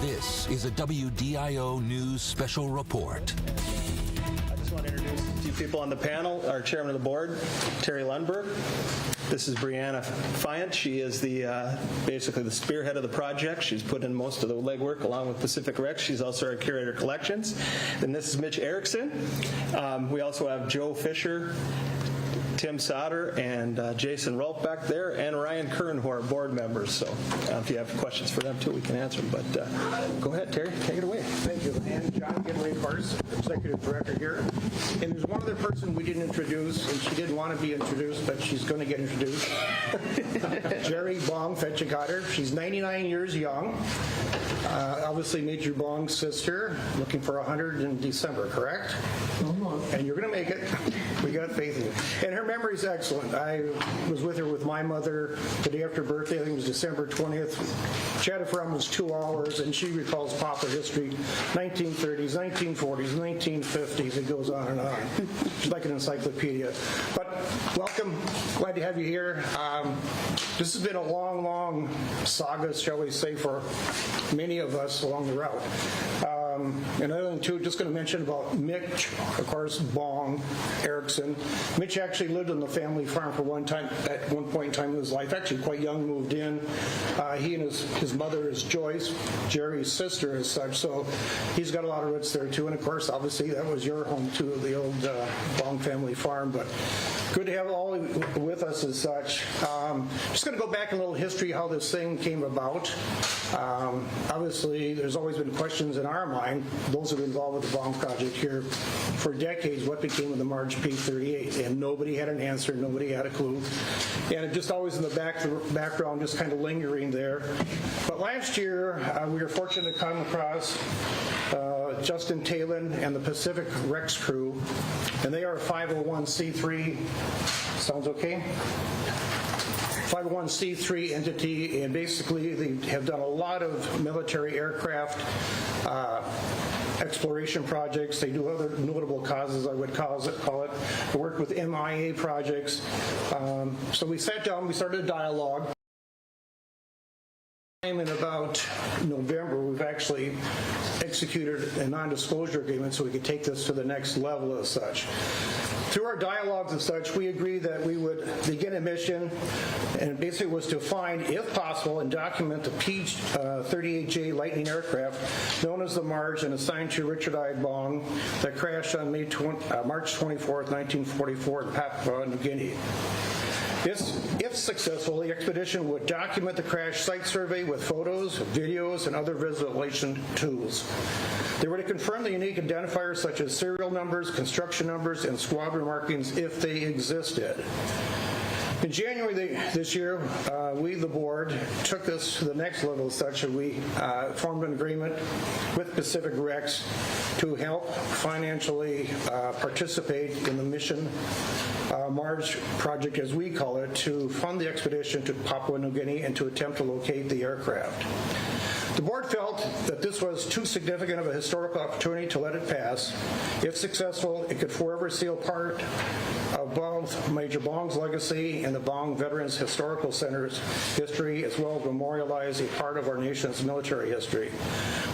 This is a WDIO News Special Report. I just want to introduce a few people on the panel. Our chairman of the board, Terry Lundberg. This is Brianna Fiant. She is basically the spearhead of the project. She's put in most of the legwork along with Pacific Rec. She's also our curator of collections. And this is Mitch Erickson. We also have Joe Fisher, Tim Sauter, and Jason Rolfe back there, and Ryan Kern, who are board members. So if you have questions for them too, we can answer them. But go ahead, Terry, take it away. Thank you. And John Gidley, of course, executive director here. And there's one other person we didn't introduce, and she didn't want to be introduced, but she's going to get introduced. Jerry Bong, Fetchicater. She's 99 years young. Obviously Major Bong's sister, looking for 100 in December, correct? And you're going to make it. We got faith in you. And her memory's excellent. I was with her with my mother the day after her birthday. I think it was December 20th. Chatted for almost 2 hours, and she recalls Papua history, 1930s, 1940s, 1950s. It goes on and on. She's like an encyclopedia. But welcome. Glad to have you here. This has been a long, long saga, shall we say, for many of us along the route. And other than two, just going to mention about Mitch, of course, Bong, Erickson. Mitch actually lived on the family farm for at one point in time in his life, actually quite young, moved in. He and his mother is Joyce, Jerry's sister as such, so he's got a lot of roots there too. And of course, obviously, that was your home too, the old Bong family farm. But good to have all with us as such. Just going to go back a little history how this thing came about. Obviously, there's always been questions in our mind, those who have been involved with the Bong project here for decades, what became of the Marge P-38, and nobody had an answer, nobody had a clue, and it just always in the background, just kind of lingering there. But last year, we were fortunate to come across Justin Taylan and the Pacific Recs crew, and they are a 501c3. Sounds okay? 501c3 entity, and basically they have done a lot of military aircraft exploration projects. They do other notable causes, I would call it. They work with MIA projects. So we sat down, we started a dialogue. In about November, we've actually executed a non-disclosure agreement so we could take this to the next level as such. Through our dialogues and such, we agreed that we would begin a mission, and it basically was to find, if possible, and document the P-38J Lightning aircraft known as the Marge and assigned to Richard I. Bong that crashed on March 24th, 1944 in Papua New Guinea. If successful, the expedition would document the crash site survey with photos, videos, and other visualization tools. They were to confirm the unique identifiers such as serial numbers, construction numbers, and squadron markings if they existed. In January this year, we, the board, took this to the next level such that we formed an agreement with Pacific Recs to help financially participate in the mission Marge project, as we call it, to fund the expedition to Papua New Guinea and to attempt to locate the aircraft. The board felt that this was too significant of a historical opportunity to let it pass. If successful, it could forever seal part of both Major Bong's legacy and the Bong Veterans Historical Center's history, as well as memorialize a part of our nation's military history.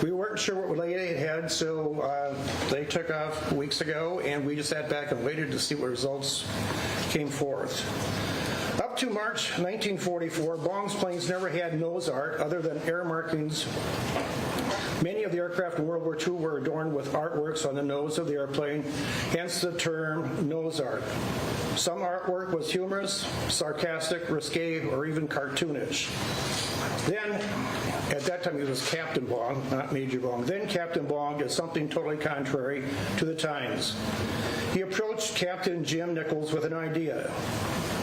We weren't sure what would lay ahead, so they took off weeks ago, and we just sat back and waited to see what results came forth. Up to March 1944, Bong's planes never had nose art other than air markings. Many of the aircraft in World War II were adorned with artworks on the nose of the airplane, hence the term nose art. Some artwork was humorous, sarcastic, risque, or even cartoonish. Then, at that time, it was Captain Bong, not Major Bong. Then Captain Bong did something totally contrary to the times. He approached Captain Jim Nichols with an idea.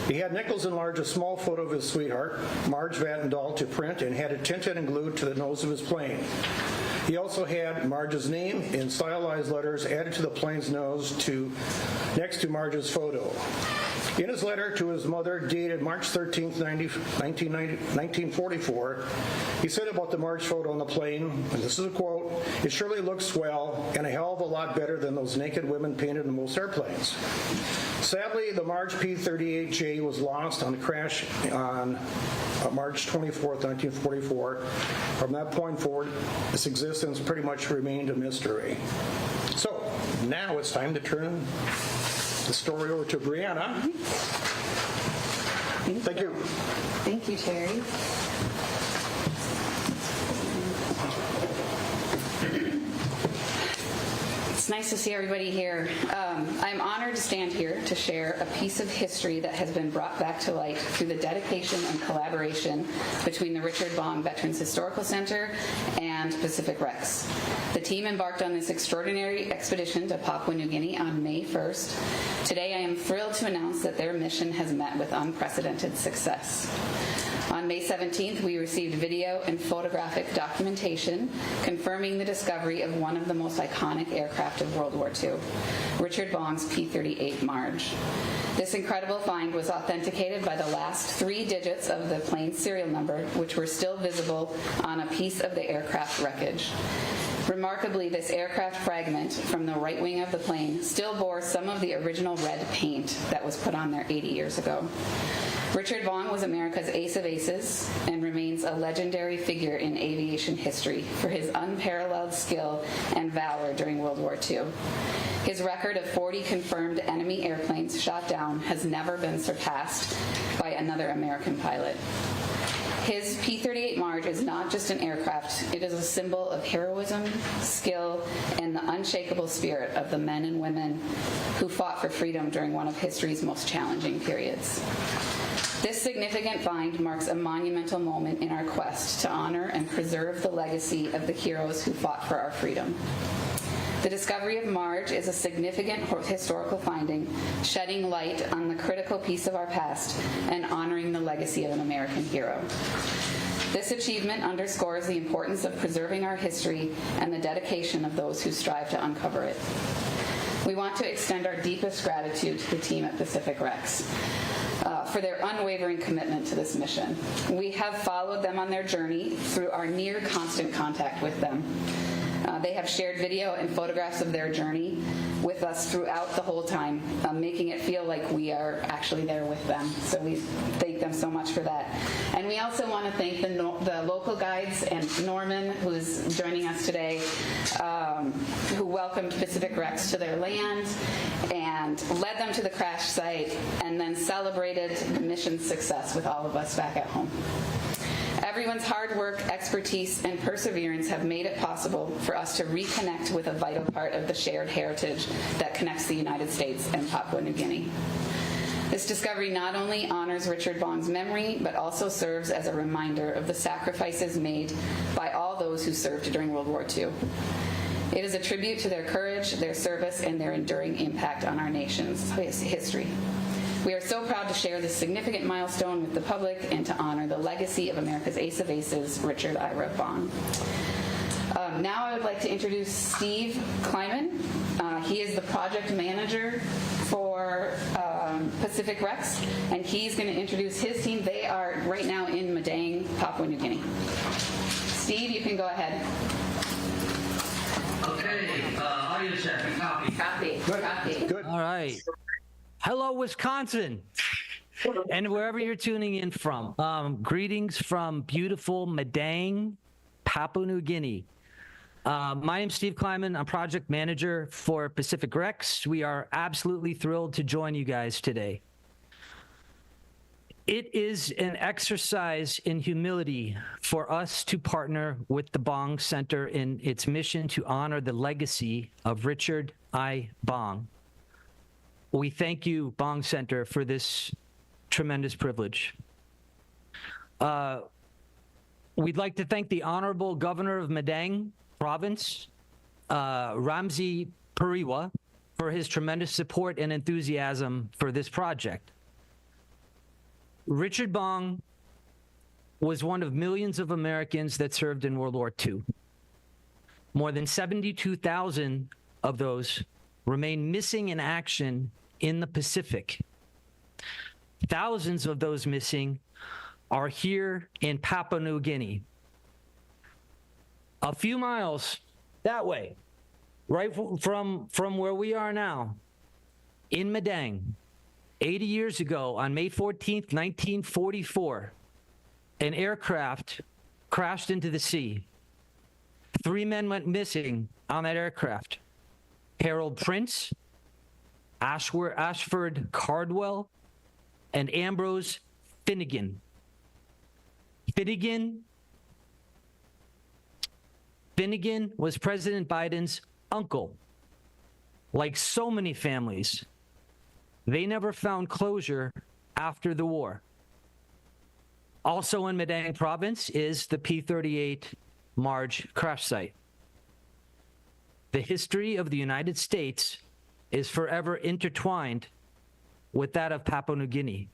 He had Nichols enlarge a small photo of his sweetheart, Marge Vandendahl, to print and had it tinted and glued to the nose of his plane. He also had Marge's name in stylized letters added to the plane's nose next to Marge's photo. In his letter to his mother, dated March 13, 1944, he said about the Marge photo on the plane, and this is a quote, "It surely looks swell and a hell of a lot better than those naked women painted in most airplanes." Sadly, the Marge P-38J was lost on a crash on March 24, 1944. From that point forward, its existence pretty much remained a mystery. So, now it's time to turn the story over to Brianna. Thank you. Thank you, Terry. It's nice to see everybody here. I'm honored to stand here to share a piece of history that has been brought back to light through the dedication and collaboration between the Richard Bong Veterans Historical Center and Pacific Rex. The team embarked on this extraordinary expedition to Papua New Guinea on May 1st. Today I am thrilled to announce that their mission has met with unprecedented success. On May 17th, we received video and photographic documentation confirming the discovery of one of the most iconic aircraft of World War II, Richard Bong's P-38 Marge. This incredible find was authenticated by the last 3 digits of the plane's serial number, which were still visible on a piece of the aircraft wreckage. Remarkably, this aircraft fragment from the right wing of the plane still bore some of the original red paint that was put on there 80 years ago. Richard Bong was America's ace of aces and remains a legendary figure in aviation history for his unparalleled skill and valor during World War II. His record of 40 confirmed enemy airplanes shot down has never been surpassed by another American pilot. His P-38 Marge is not just an aircraft, it is a symbol of heroism, skill, and the unshakable spirit of the men and women who fought for freedom during one of history's most challenging periods. This significant find marks a monumental moment in our quest to honor and preserve the legacy of the heroes who fought for our freedom. The discovery of Marge is a significant historical finding, shedding light on the critical piece of our past and honoring the legacy of an American hero. This achievement underscores the importance of preserving our history and the dedication of those who strive to uncover it. We want to extend our deepest gratitude to the team at Pacific Rex for their unwavering commitment to this mission. We have followed them on their journey through our near constant contact with them. They have shared video and photographs of their journey with us throughout the whole time, making it feel like we are actually there with them. So we thank them so much for that. And we also want to thank the local guides and Norman, who's joining us today, who welcomed Pacific Rex to their land and led them to the crash site and then celebrated the mission's success with all of us back at home. Everyone's hard work, expertise, and perseverance have made it possible for us to reconnect with a vital part of the shared heritage that connects the United States and Papua New Guinea. This discovery not only honors Richard Bong's memory, but also serves as a reminder of the sacrifices made by all those who served during World War II. It is a tribute to their courage, their service, and their enduring impact on our nation's history. We are so proud to share this significant milestone with the public and to honor the legacy of America's ace of aces, Richard Ira Bong. Now I would like to introduce Steve Kleiman. He is the project manager for Pacific Rex, and he's going to introduce his team. They are right now in Madang, Papua New Guinea. Steve, you can go ahead. Okay, audience check. Copy. Copy. Good. All right. Hello, Wisconsin, and wherever you're tuning in from. Greetings from beautiful Madang, Papua New Guinea. My name's Steve Kleiman. I'm project manager for Pacific Rex. We are absolutely thrilled to join you guys today. It is an exercise in humility for us to partner with the Bong Center in its mission to honor the legacy of Richard I. Bong. We thank you, Bong Center, for this tremendous privilege. We'd like to thank the Honorable Governor of Madang Province, Ramzi Pariwa, for his tremendous support and enthusiasm for this project. Richard Bong was one of millions of Americans that served in World War II. More than 72,000 of those remain missing in action in the Pacific. Thousands of those missing are here in Papua New Guinea. A few miles that way, right from where we are now, in Madang, 80 years ago, on May 14th, 1944, an aircraft crashed into the sea. 3 men went missing on that aircraft. Harold Prince, Ashford Cardwell, and Ambrose Finnegan. Finnegan was President Biden's uncle. Like so many families, they never found closure after the war. Also in Madang Province is the P-38 Marge crash site. The history of the United States is forever intertwined with that of Papua New Guinea.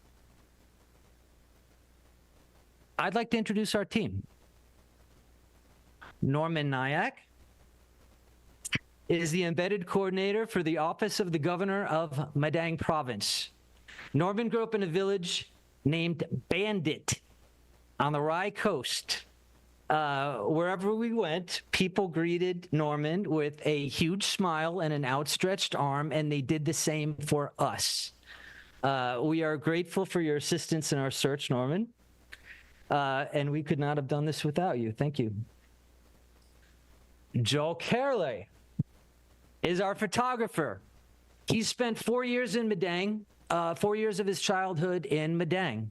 I'd like to introduce our team. Norman Nyack is the embedded coordinator for the Office of the Governor of Madang Province. Norman grew up in a village named Bandit on the Rai Coast. Wherever we went, people greeted Norman with a huge smile and an outstretched arm, and they did the same for us. We are grateful for your assistance in our search, Norman, and we could not have done this without you. Thank you. Joel Carley is our photographer. He spent 4 years in Madang, 4 years of his childhood in Madang.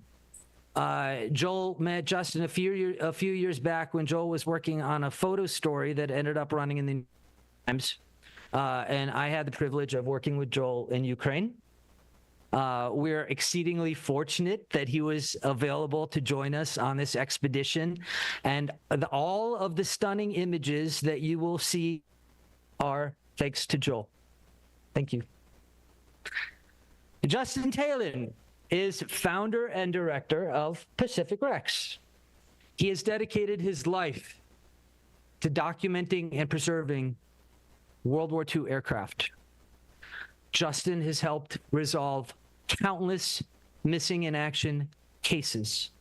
Joel met Justin a few years back when Joel was working on a photo story that ended up running in the New York Times. And I had the privilege of working with Joel in Ukraine. We're exceedingly fortunate that he was available to join us on this expedition. And all of the stunning images that you will see are thanks to Joel. Thank you. Justin Taylan is founder and director of Pacific Rex. He has dedicated his life to documenting and preserving World War II aircraft. Justin has helped resolve countless missing in action cases.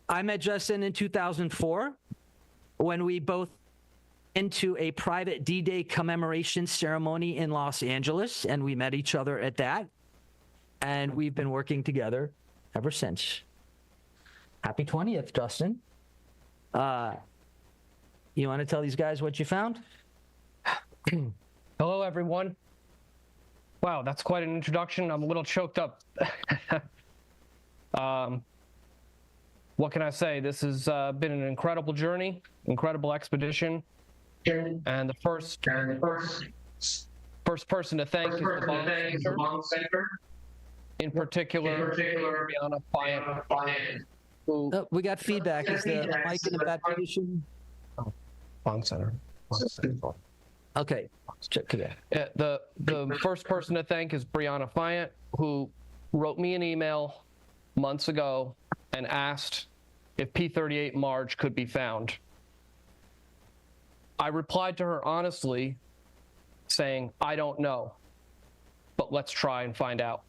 I met Justin in 2004 when we both went to a private D-Day commemoration ceremony in Los Angeles, and we met each other at that. And we've been working together ever since. Happy 20th, Justin. You want to tell these guys what you found? Hello, everyone. Wow, that's quite an introduction. I'm a little choked up. What can I say? This has been an incredible journey, incredible expedition. And the first person to thank is the Bong Center. In particular, Brianna Fayant, who... Oh, we got feedback. Is the mic in a bad position? Oh, Bong Center. Okay, check it out. The first person to thank is Brianna Fayant, who wrote me an email months ago and asked if P-38 Marge could be found. I replied to her honestly, saying, I don't know, but let's try and find out.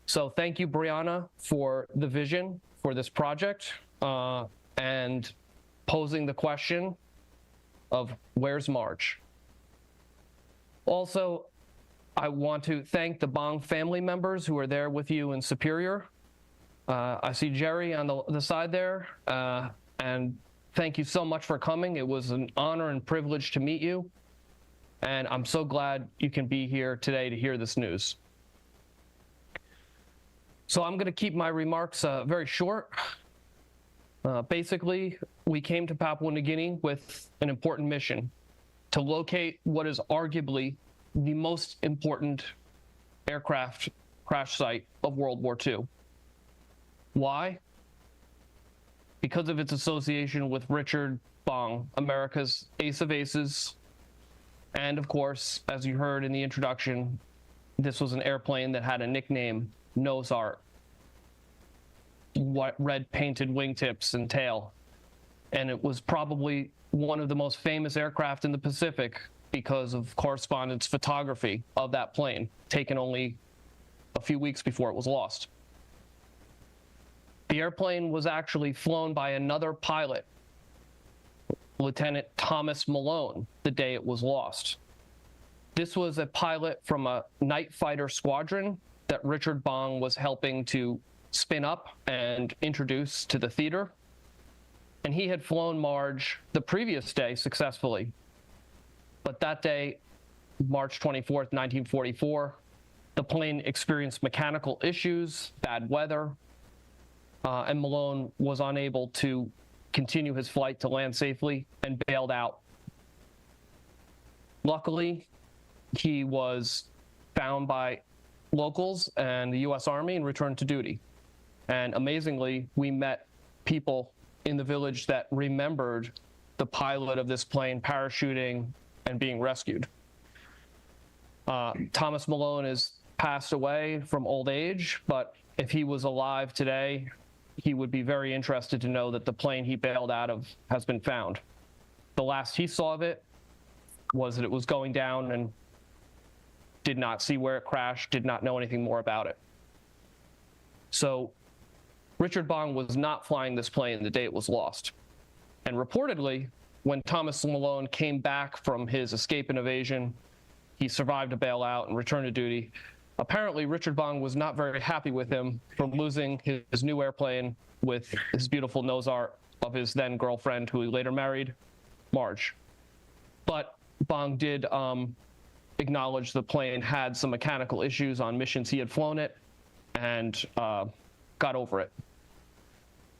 So thank you, Brianna, for the vision for this project and posing the question of where's Marge? Also, I want to thank the Bong family members who are there with you in Superior. I see Jerry on the side there, and thank you so much for coming. It was an honor and privilege to meet you, and I'm so glad you can be here today to hear this news. So I'm going to keep my remarks very short. Basically, we came to Papua New Guinea with an important mission: to locate what is arguably the most important aircraft crash site of World War II. Why? Because of its association with Richard Bong, America's ace of aces. And of course, as you heard in the introduction, this was an airplane that had a nickname, Nose Art. Red painted wingtips and tail. And it was probably one of the most famous aircraft in the Pacific because of correspondence photography of that plane, taken only a few weeks before it was lost. The airplane was actually flown by another pilot, Lieutenant Thomas Malone, the day it was lost. This was a pilot from a night fighter squadron that Richard Bong was helping to spin up and introduce to the theater. And he had flown Marge the previous day successfully. But that day, March 24th, 1944, the plane experienced mechanical issues, bad weather, and Malone was unable to continue his flight to land safely and bailed out. Luckily, he was found by locals and the U.S. Army and returned to duty. And amazingly, we met people in the village that remembered the pilot of this plane parachuting and being rescued. Thomas Malone has passed away from old age, but if he was alive today, he would be very interested to know that the plane he bailed out of has been found. The last he saw of it was that it was going down and did not see where it crashed, did not know anything more about it. So Richard Bong was not flying this plane the day it was lost. And reportedly, when Thomas Malone came back from his escape and evasion, he survived a bailout and returned to duty. Apparently, Richard Bong was not very happy with him from losing his new airplane with his beautiful nose art of his then girlfriend, who he later married, Marge. But Bong did acknowledge the plane had some mechanical issues on missions he had flown it and got over it.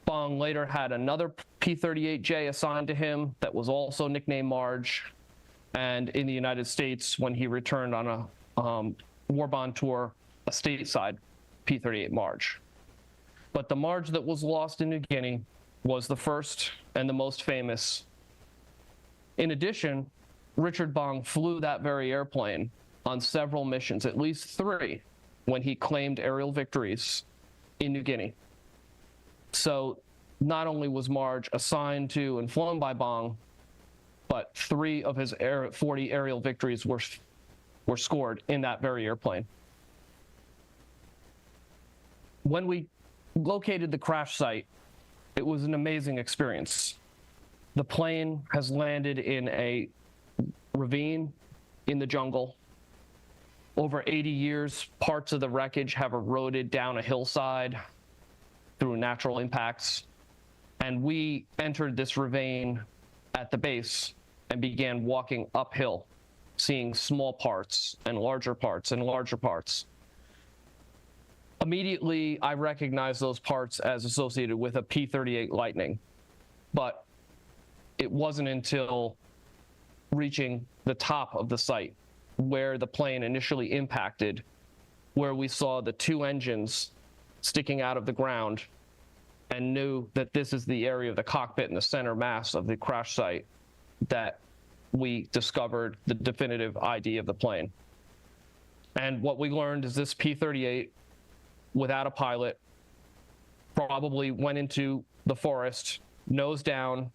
Bong later had another P-38J assigned to him that was also nicknamed Marge. And in the United States, when he returned on a war bond tour, a stateside P-38 Marge. But the Marge that was lost in New Guinea was the first and the most famous. In addition, Richard Bong flew that very airplane on several missions, at least 3, when he claimed aerial victories in New Guinea. So not only was Marge assigned to and flown by Bong, but 3 of his 40 aerial victories were scored in that very airplane. When we located the crash site, it was an amazing experience. The plane has landed in a ravine in the jungle. Over 80 years, parts of the wreckage have eroded down a hillside through natural impacts. And we entered this ravine at the base and began walking uphill, seeing small parts and larger parts and larger parts. Immediately, I recognized those parts as associated with a P-38 Lightning, but it wasn't until reaching the top of the site where the plane initially impacted, where we saw the 2 engines sticking out of the ground and knew that this is the area of the cockpit and the center mass of the crash site, that we discovered the definitive ID of the plane. And what we learned is this P-38, without a pilot, probably went into the forest, nose down,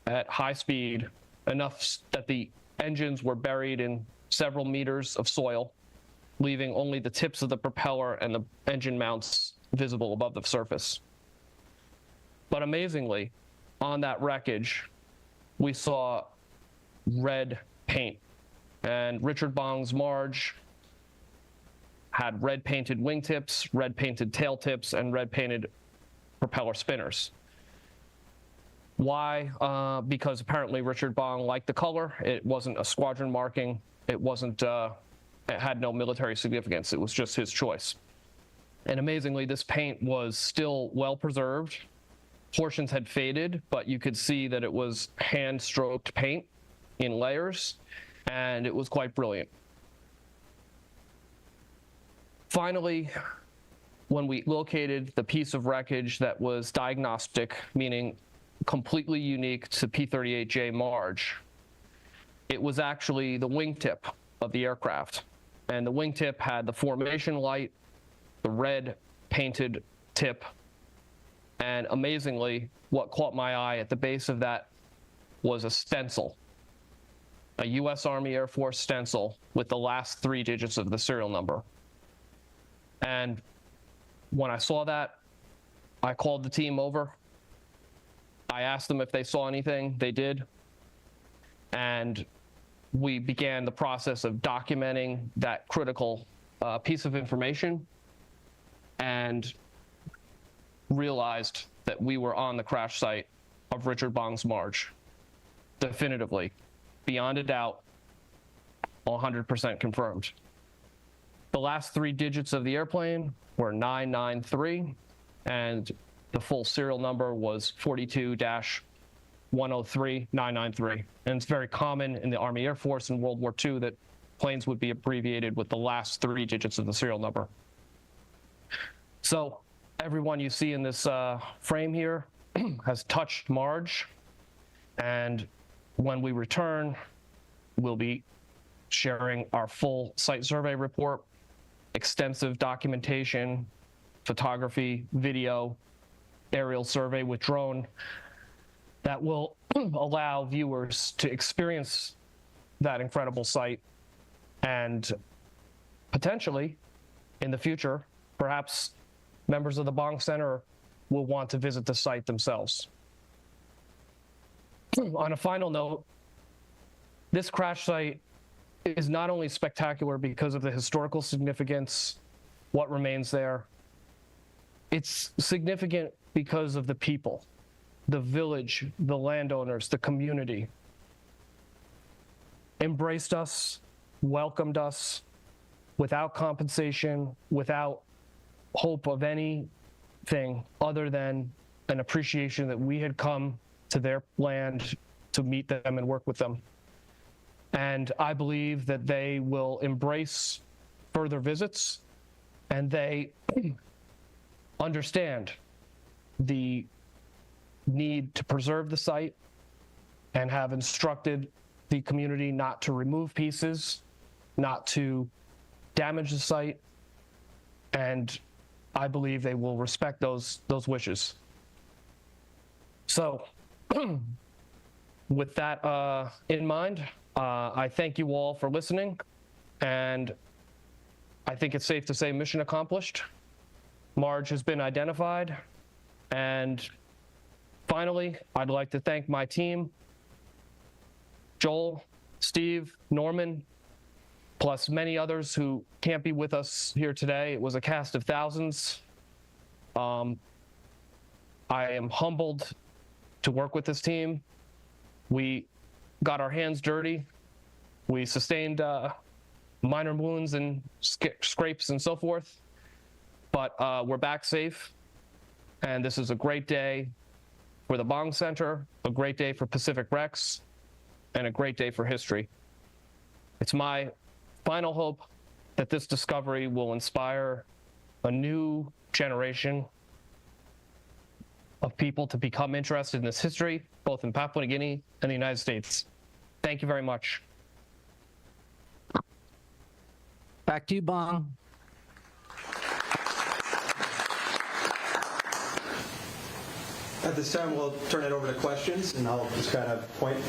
at high speed, enough that the engines were buried in several meters of soil, leaving only the tips of the propeller and the engine mounts visible above the surface. But amazingly, on that wreckage, we saw red paint. And Richard Bong's Marge had red painted wingtips, red painted tail tips, and red painted propeller spinners. Why? Because apparently Richard Bong liked the color. It wasn't a squadron marking. It wasn't, it had no military significance. It was just his choice. And amazingly, this paint was still well preserved. Portions had faded, but you could see that it was hand-stroked paint in layers, and it was quite brilliant. Finally, when we located the piece of wreckage that was diagnostic, meaning completely unique to P-38J Marge, it was actually the wingtip of the aircraft. And the wingtip had the formation light, the red painted tip, And amazingly, what caught my eye at the base of that was a stencil, a U.S. Army Air Force stencil with the last 3 digits of the serial number. And when I saw that, I called the team over. I asked them if they saw anything. They did. And we began the process of documenting that critical piece of information and realized that we were on the crash site of Richard Bong's Marge. Definitively, beyond a doubt, 100% confirmed. The last 3 digits of the airplane were 993, and the full serial number was 42-103993. And it's very common in the Army Air Force in World War II that planes would be abbreviated with the last 3 digits of the serial number. So everyone you see in this frame here has touched Marge, and when we return, we'll be sharing our full site survey report, extensive documentation, photography, video, aerial survey with drone that will allow viewers to experience that incredible site, and potentially in the future, perhaps members of the Bong Center will want to visit the site themselves. On a final note, this crash site is not only spectacular because of the historical significance, what remains there, it's significant because of the people, the village, the landowners, the community. Embraced us, welcomed us without compensation, without hope of anything other than an appreciation that we had come to their land to meet them and work with them. And I believe that they will embrace further visits, and they understand the need to preserve the site and have instructed the community not to remove pieces, not to damage the site, and I believe they will respect those wishes. So with that in mind, I thank you all for listening, and I think it's safe to say mission accomplished. Marge has been identified, and finally, I'd like to thank my team, Joel, Steve, Norman, plus many others who can't be with us here today. It was a cast of thousands. I am humbled to work with this team. We got our hands dirty. We sustained minor wounds and scrapes and so forth, but we're back safe. And this is a great day for the Bong Center, a great day for Pacific Rex, and a great day for history. It's my final hope that this discovery will inspire a new generation of people to become interested in this history, both in Papua New Guinea and the United States. Thank you very much. Back to you, Bong. At this time, we'll turn it over to questions, and I'll just kind of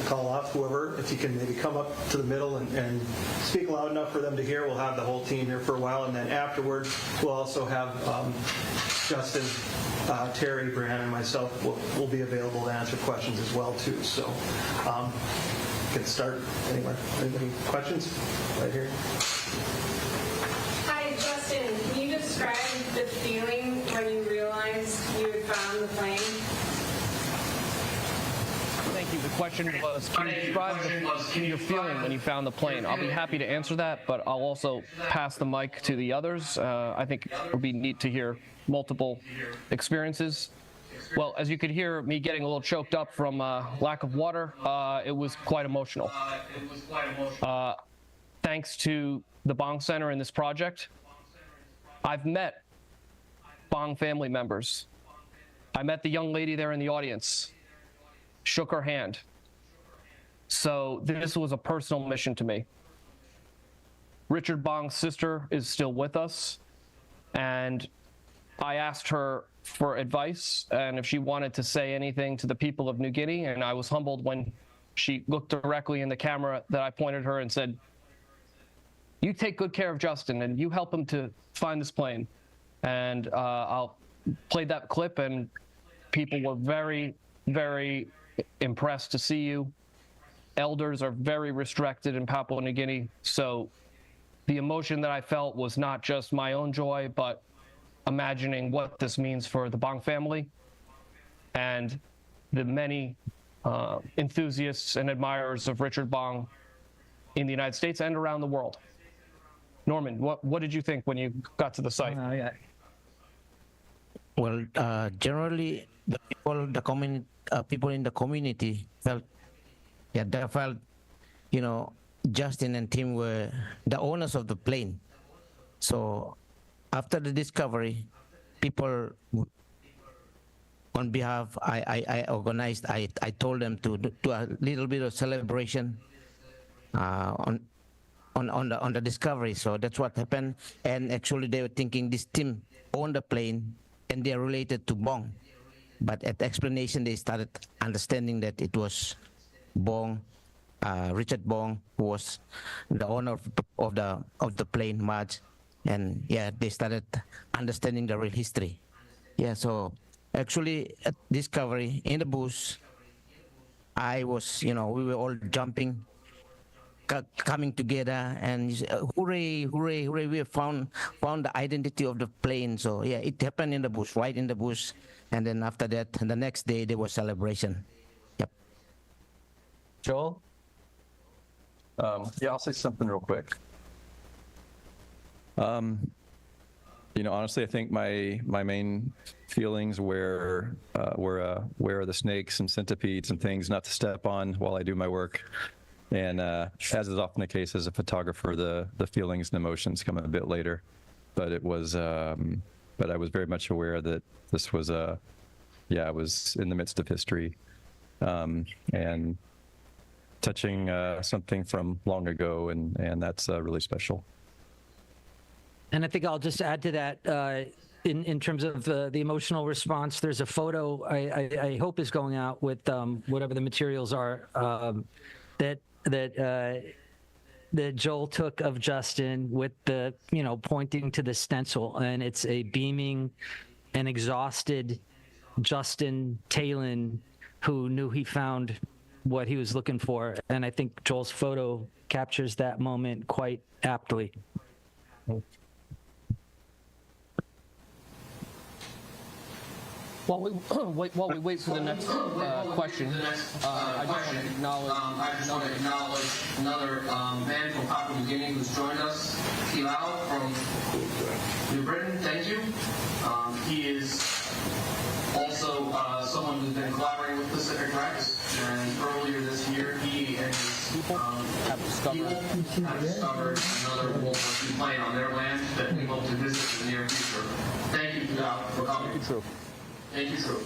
call off whoever. If you can maybe come up to the middle and speak loud enough for them to hear. We'll have the whole team here for a while, and then afterwards, we'll also have Justin, Terry, Brianna, and myself will be available to answer questions as well, too. So you can start anywhere. Any questions? Right here. Hi, Justin. Can you describe the feeling when you realized you had found the plane? Thank you. The question was, can you describe your feeling when you found the plane? I'll be happy to answer that, but I'll also pass the mic to the others. I think it would be neat to hear multiple experiences. Well, as you could hear me getting a little choked up from lack of water, it was quite emotional. Thanks to the Bong Center in this project, I've met Bong family members. I met the young lady there in the audience, shook her hand. So this was a personal mission to me. Richard Bong's sister is still with us, and I asked her for advice and if she wanted to say anything to the people of New Guinea, and I was humbled when she looked directly in the camera that I pointed her and said, "You take good care of Justin and you help him to find this plane." And I'll play that clip, and people were very, very impressed to see you. Elders are very restricted in Papua New Guinea, so the emotion that I felt was not just my own joy, but imagining what this means for the Bong family and the many enthusiasts and admirers of Richard Bong in the United States and around the world. Norman, what did you think when you got to the site? Well, generally, the people in the community felt, they felt, Justin and Tim were the owners of the plane. So after the discovery, people, on behalf, I organized, I told them to do a little bit of celebration on the discovery. So that's what happened. And actually, they were thinking this Tim owned the plane and they're related to Bong. But at the explanation, they started understanding that it was Bong, Richard Bong, who was the owner of the plane, Marge. And they started understanding the real history. So actually at discovery in the bush, I was, we were all jumping, coming together, and hooray, hooray, hooray! We have found the identity of the plane. So it happened in the bush, right in the bush, and then after that, the next day there was celebration. Yep. Joel? I'll say something real quick. Honestly, I think my main feelings were where are the snakes and centipedes and things not to step on while I do my work. And as is often the case as a photographer, the feelings and emotions come a bit later. But it was, but I was very much aware that this was I was in the midst of history, and touching something from long ago, and that's really special. And I think I'll just add to that, in terms of the emotional response, there's a photo I hope is going out with whatever the materials are, that Joel took of Justin with the, pointing to the stencil, and it's a beaming and exhausted Justin Taylan who knew he found what he was looking for. And I think Joel's photo captures that moment quite aptly. While we wait for the next question, I just want to acknowledge another man from Papua New Guinea who's joined us, Kilao from New Britain. Thank you. He is also someone who's been collaborating with Pacific Rex, and earlier this year he and his people have discovered another World War II plane on their land that we hope to visit in the near future. Thank you, Kilao, for coming. Thank you, True. Thank you, True.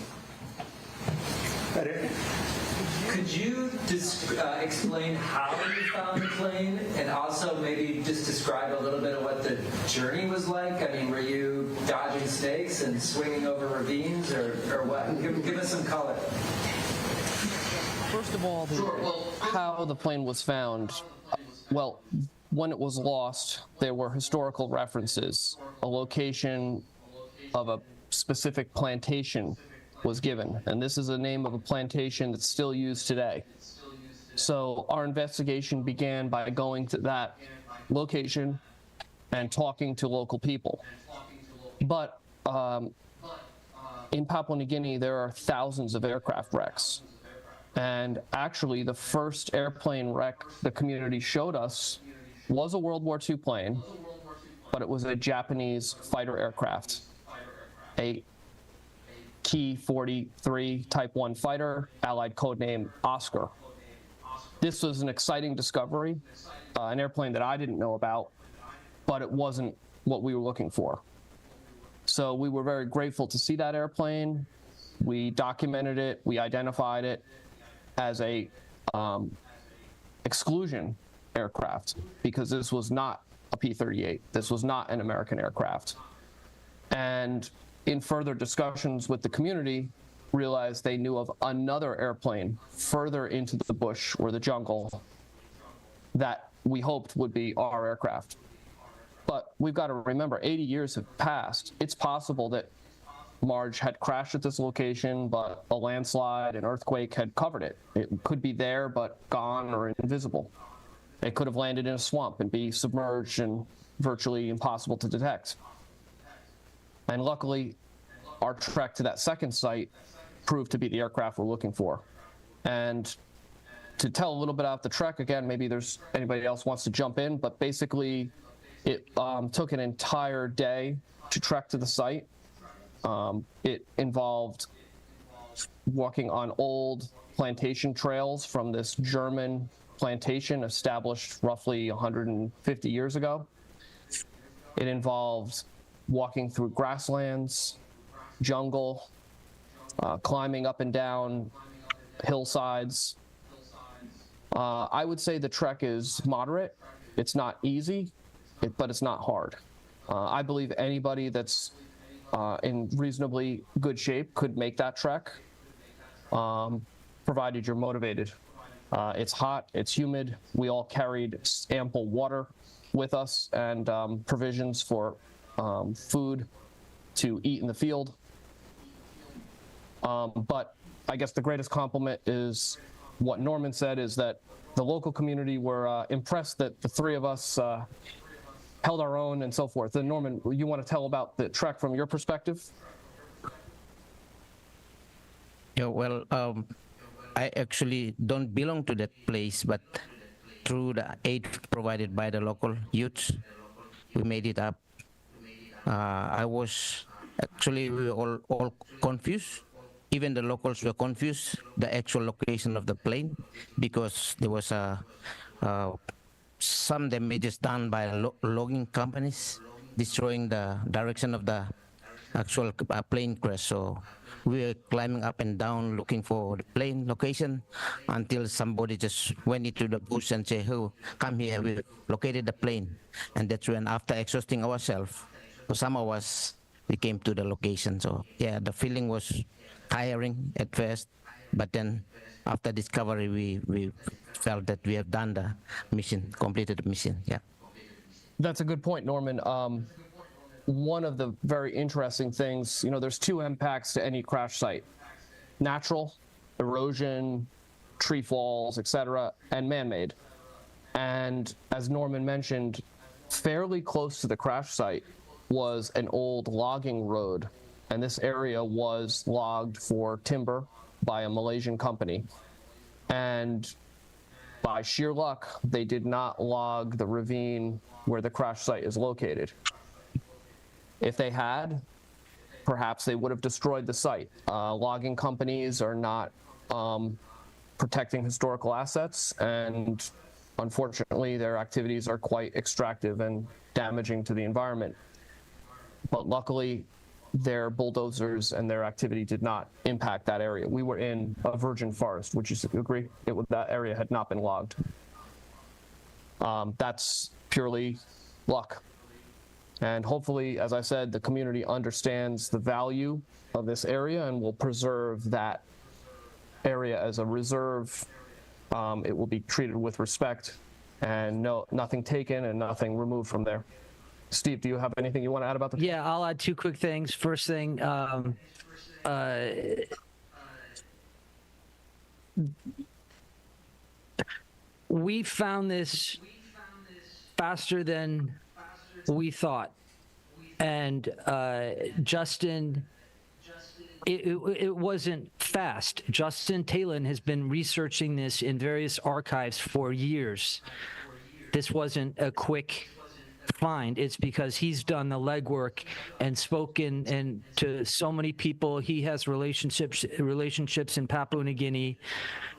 Could you just explain how you found the plane, and also maybe just describe a little bit of what the journey was like? I mean, were you dodging snakes and swinging over ravines, or what? Give us some color. First of all, how the plane was found. Well, when it was lost, there were historical references. A location of a specific plantation was given, and this is the name of a plantation that's still used today. So our investigation began by going to that location and talking to local people. But in Papua New Guinea, there are thousands of aircraft wrecks. And actually, the first airplane wreck the community showed us was a World War II plane, but it was a Japanese fighter aircraft, a P-43 Type 1 fighter, Allied codename Oscar. This was an exciting discovery, an airplane that I didn't know about, but it wasn't what we were looking for. So we were very grateful to see that airplane. We documented it, we identified it as a exclusion aircraft, because this was not a P-38. This was not an American aircraft. And in further discussions with the community, realized they knew of another airplane further into the bush or the jungle that we hoped would be our aircraft. But we've got to remember, 80 years have passed. It's possible that Marge had crashed at this location, but a landslide, an earthquake had covered it. It could be there, but gone or invisible. It could have landed in a swamp and be submerged and virtually impossible to detect. And luckily, our trek to that second site proved to be the aircraft we're looking for. And to tell a little bit about the trek, again, maybe there's anybody else wants to jump in, but basically it took an entire day to trek to the site. It involved walking on old plantation trails from this German plantation established roughly 150 years ago. It involved walking through grasslands, jungle, climbing up and down hillsides. I would say the trek is moderate. It's not easy, but it's not hard. I believe anybody that's in reasonably good shape could make that trek, provided you're motivated. It's hot, it's humid. We all carried ample water with us and provisions for food to eat in the field. But I guess the greatest compliment is what Norman said, is that the local community were impressed that the three of us held our own and so forth. And Norman, you want to tell about the trek from your perspective? Yeah, well, I actually don't belong to that place, but through the aid provided by the local youths, we made it up. We were all confused. Even the locals were confused, the actual location of the plane, because there was some damages done by logging companies, destroying the direction of the actual plane crash. So we were climbing up and down looking for the plane location until somebody just went into the bush and said, "Oh, come here, we located the plane." And that's when, after exhausting ourselves, for some of us, we came to the location. So yeah, the feeling was tiring at first, but then after discovery, we felt that we have done the mission, completed the mission. Yeah. That's a good point, Norman. One of the very interesting things, there's two impacts to any crash site: natural, erosion, tree falls, etc., and man-made. And as Norman mentioned, fairly close to the crash site was an old logging road, and this area was logged for timber by a Malaysian company. And by sheer luck, they did not log the ravine where the crash site is located. If they had, perhaps they would have destroyed the site. Logging companies are not protecting historical assets, and unfortunately, their activities are quite extractive and damaging to the environment. But luckily, their bulldozers and their activity did not impact that area. We were in a virgin forest. Would you agree? That area had not been logged. That's purely luck. And hopefully, as I said, the community understands the value of this area and will preserve that area as a reserve. It will be treated with respect, and nothing taken and nothing removed from there. Steve, do you have anything you want to add about the? Yeah, I'll add two quick things. First thing, we found this faster than we thought. And Justin, it wasn't fast. Justin Taylan has been researching this in various archives for years. This wasn't a quick find. It's because he's done the legwork and spoken to so many people. He has relationships in Papua New Guinea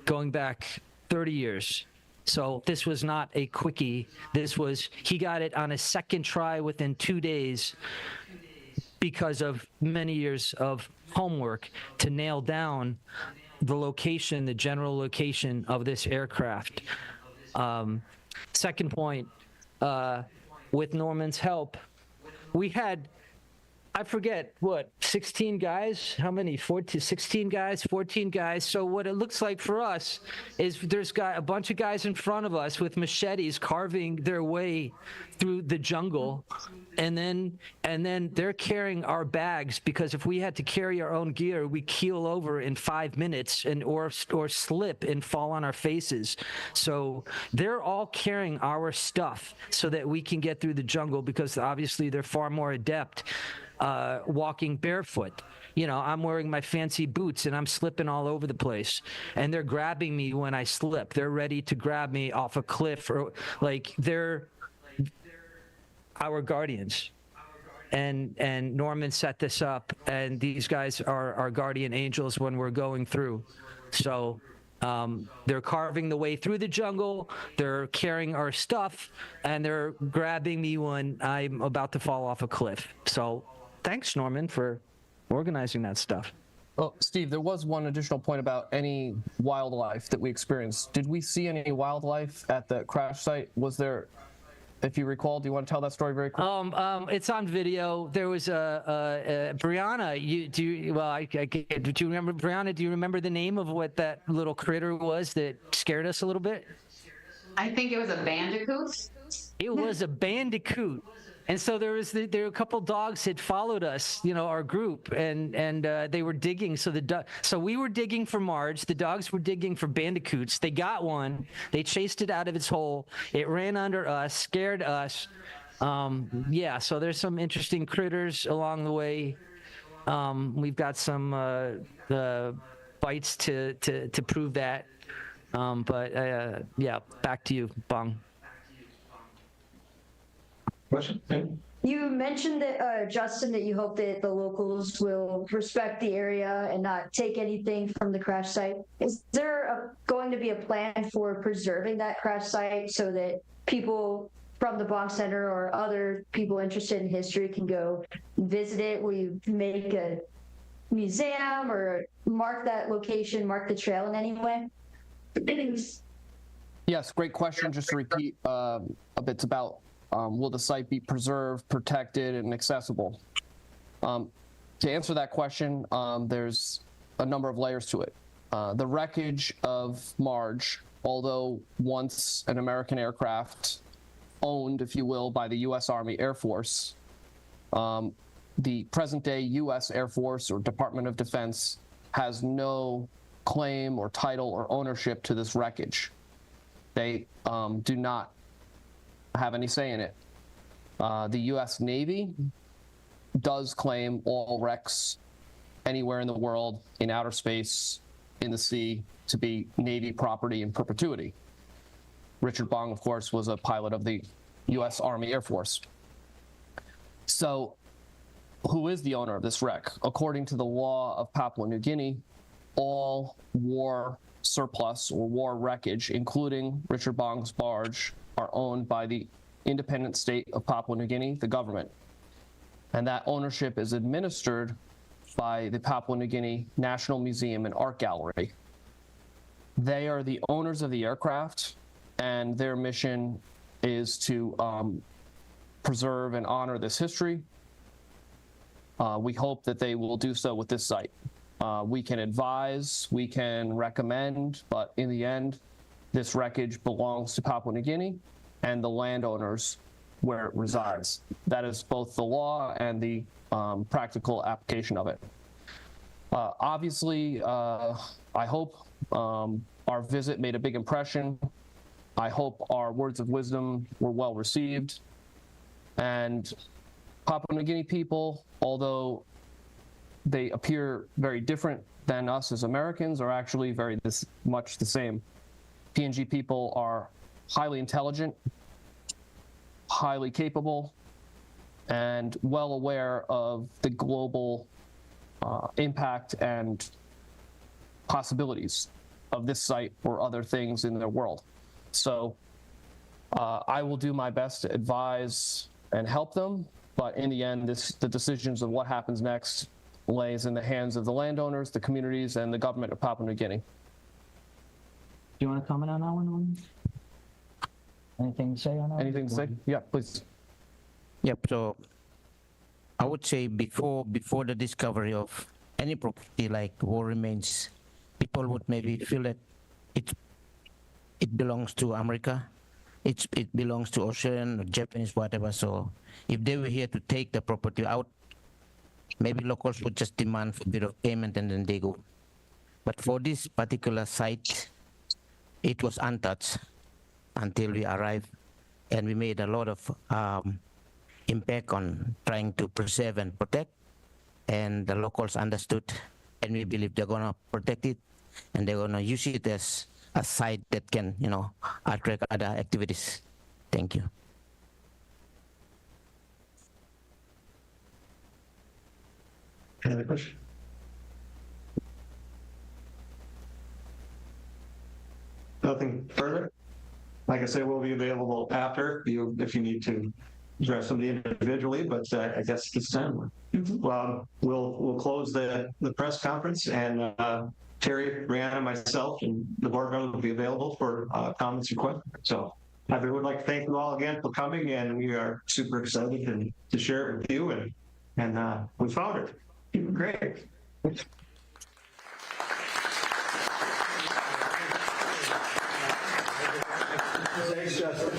going back 30 years. So this was not a quickie. He got it on a second try within 2 days because of many years of homework to nail down the location, the general location of this aircraft. Second point, with Norman's help, we had I forget, what, 16 guys? How many? 16 guys, 14 guys. So what it looks like for us is there's a bunch of guys in front of us with machetes carving their way through the jungle. And then they're carrying our bags, because if we had to carry our own gear, we keel over in 5 minutes or slip and fall on our faces. So they're all carrying our stuff so that we can get through the jungle, because obviously they're far more adept walking barefoot. You know, I'm wearing my fancy boots and I'm slipping all over the place, and they're grabbing me when I slip. They're ready to grab me off a cliff, or like they're our guardians. And Norman set this up, and these guys are our guardian angels when we're going through. So they're carving the way through the jungle, they're carrying our stuff, and they're grabbing me when I'm about to fall off a cliff. So thanks, Norman, for organizing that stuff. Oh, Steve, there was one additional point about any wildlife that we experienced. Did we see any wildlife at the crash site? Was there, if you recall, do you want to tell that story very quickly? It's on video. There was Brianna. Do you remember, Brianna? Do you remember the name of what that little critter was that scared us a little bit? I think it was a bandicoot. It was a bandicoot. And so there were a couple dogs had followed us, you know, our group, and they were digging. So we were digging for Marge. The dogs were digging for bandicoots. They got one. They chased it out of its hole. It ran under us, scared us. Yeah. So there's some interesting critters along the way. We've got some bites to prove that. Yeah. Back to you, Bong. Question? You mentioned that, Justin, that you hope that the locals will respect the area and not take anything from the crash site. Is there going to be a plan for preserving that crash site so that people from the Bong Center or other people interested in history can go visit it? Will you make a museum or mark that location, mark the trail in any way? Yes, great question. Just to repeat a bit about will the site be preserved, protected, and accessible? To answer that question, there's a number of layers to it. The wreckage of Marge, although once an American aircraft owned, if you will, by the U.S. Army Air Force, the present-day U.S. Air Force or Department of Defense has no claim or title or ownership to this wreckage. They do not have any say in it. The U.S. Navy does claim all wrecks anywhere in the world, in outer space, in the sea, to be Navy property in perpetuity. Richard Bong, of course, was a pilot of the U.S. Army Air Force. So who is the owner of this wreck? According to the law of Papua New Guinea, all war surplus or war wreckage, including Richard Bong's barge, are owned by the independent state of Papua New Guinea, the government. And that ownership is administered by the Papua New Guinea National Museum and Art Gallery. They are the owners of the aircraft, and their mission is to preserve and honor this history. We hope that they will do so with this site. We can advise, we can recommend, but in the end, this wreckage belongs to Papua New Guinea and the landowners where it resides. That is both the law and the practical application of it. Obviously, I hope our visit made a big impression. I hope our words of wisdom were well received. And Papua New Guinea people, although they appear very different than us as Americans, are actually very much the same. PNG people are highly intelligent, highly capable, and well aware of the global impact and possibilities of this site or other things in their world. So I will do my best to advise and help them, but in the end, the decisions of what happens next lays in the hands of the landowners, the communities, and the government of Papua New Guinea. Do you want to comment on that one? Anything to say on that? Anything to say? Yeah, please. Yep. So I would say before the discovery of any property like war remains, people would maybe feel that it belongs to America, it belongs to Australian or Japanese, whatever. So if they were here to take the property out, maybe locals would just demand for a bit of payment and then they go. But for this particular site, it was untouched until we arrived, and we made a lot of impact on trying to preserve and protect, and the locals understood, and we believe they're going to protect it, and they're going to use it as a site that can, attract other activities. Thank you. Any other question? Nothing further? Like I say, we'll be available after if you need to address somebody individually, but I guess this time we'll close the press conference, and Terry, Brianna, myself, and the board members will be available for comments and questions. So I would like to thank you all again for coming, and we are super excited to share it with you, and we found it. Great. Thanks, Justin.